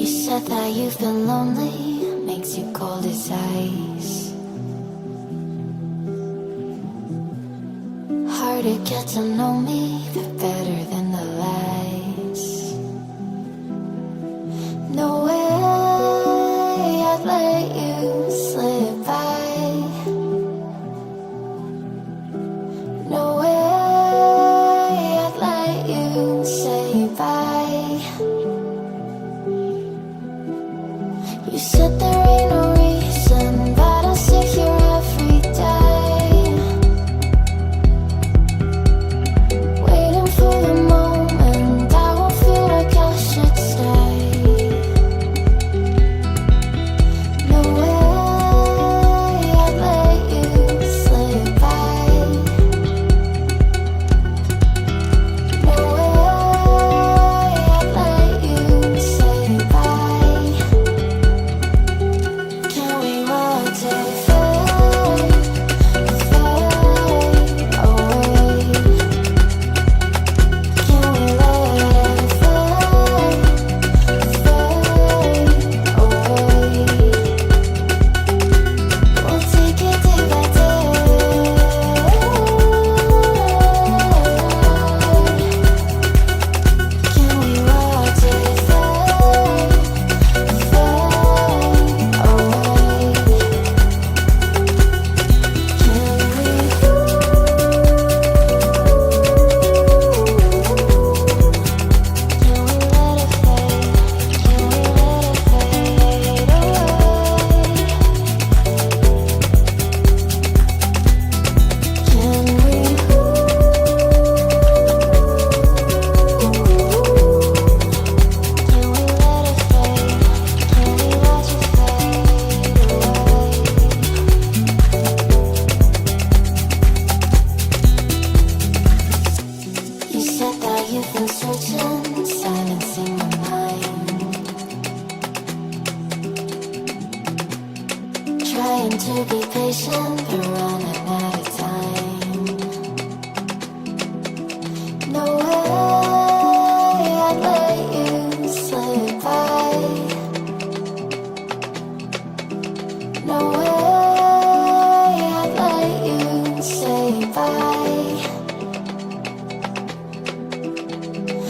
said that you've been lonely, makes you cold as ice. Hard to get to know me, but better than the lies. No way I'd let you slip by. No way I'd let you say bye. You said there ain't no reason, but I'll sit here every day, waiting for the moment I won't feel like I should stay. No way I'd let you slip by. No way I'd let you say bye. Can we watch it fade, fade away? Can we let it fade, fade away? We'll take it day by day. Can we watch it fade, fade away? You said that you've been searching, silencing my mind, trying to be patient, but running out of time. No way I'd let you slip by. No way I'd let you say bye.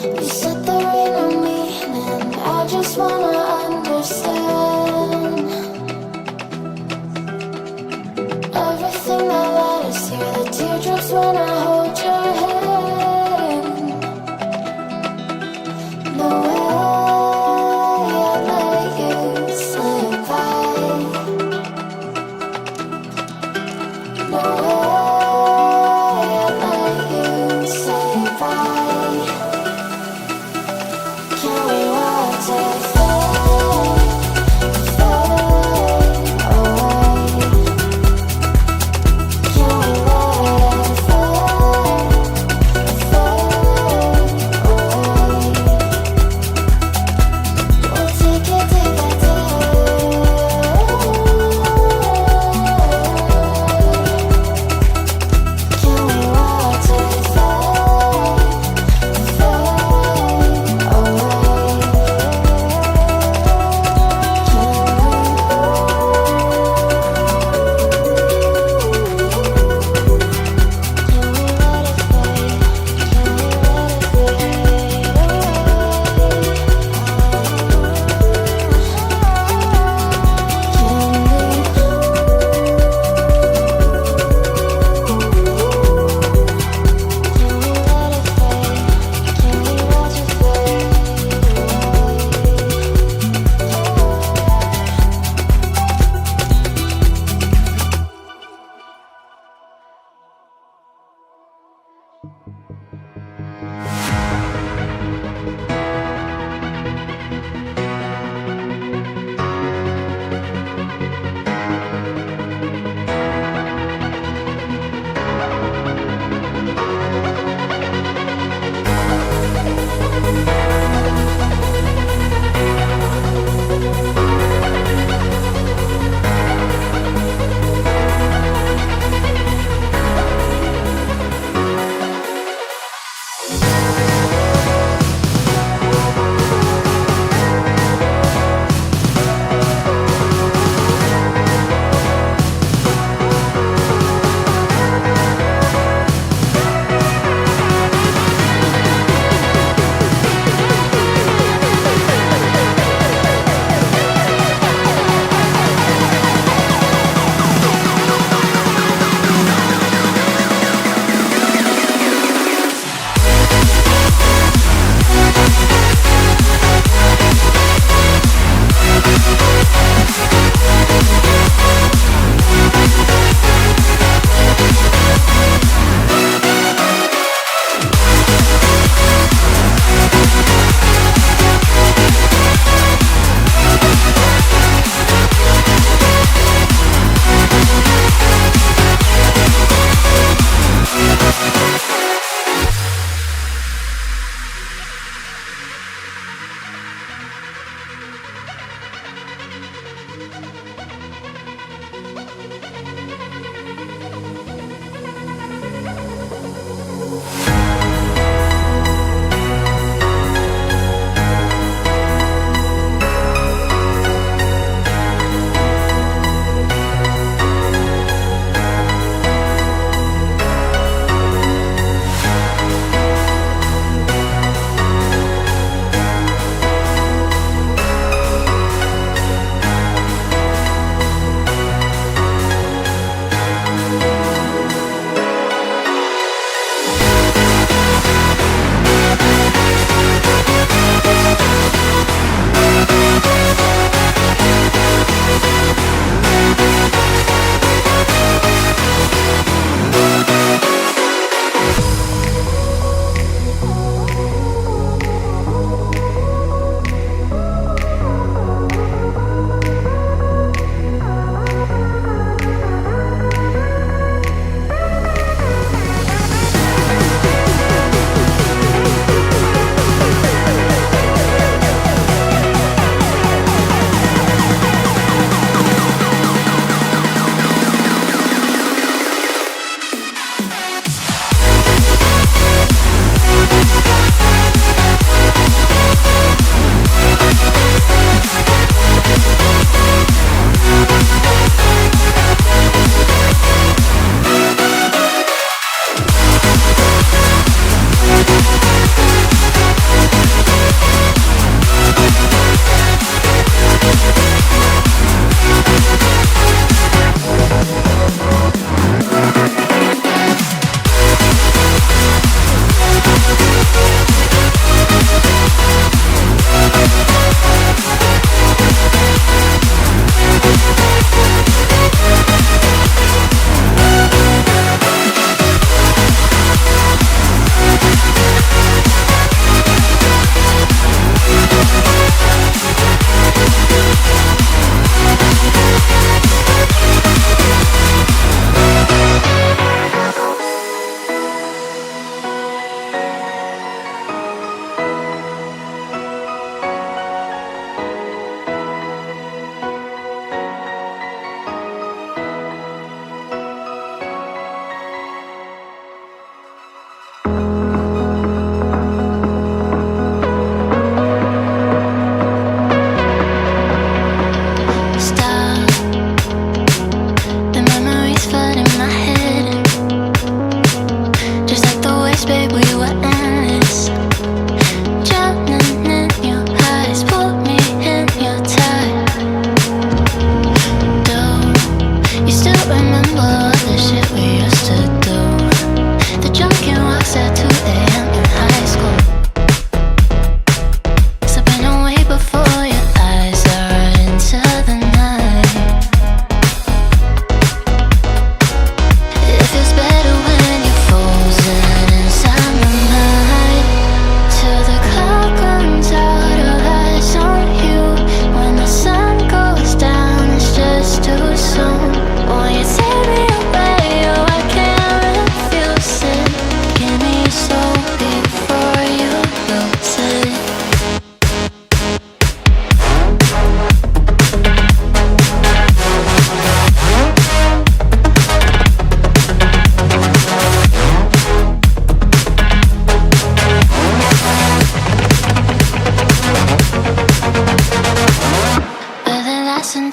You said there ain't no meaning, I just wanna understand everything that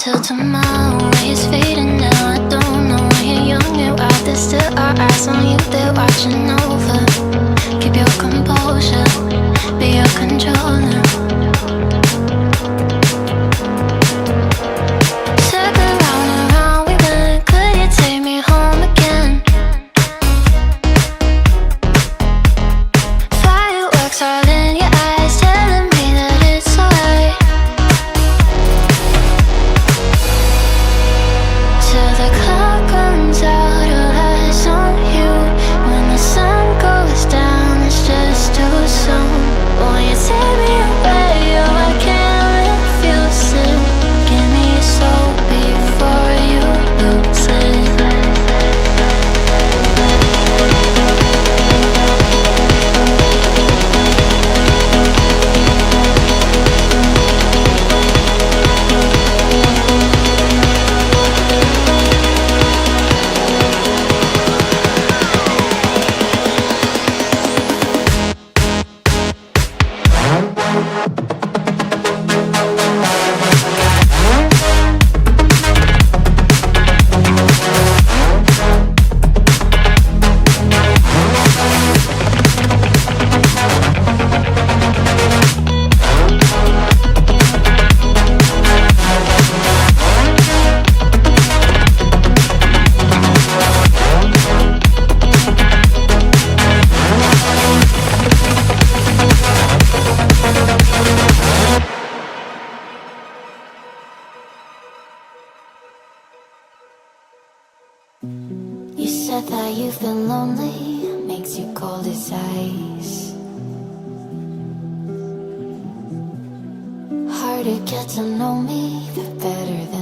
till tomorrow is fading now. I don't know when you're young and wild. There's still our eyes on you, they're watching over. Keep your composure, be your controller. Circle round and round we went. Could you take me home again? Fireworks all in your eyes, telling me that it's alright. Till the clock runs out, all eyes on you. When the sun goes down, it's just too soon. Won't you take me away? Oh, I can't refuse it. Give me your soul before you lose it. You said that you've been lonely, makes you cold as ice. Hard to get to know me, but better than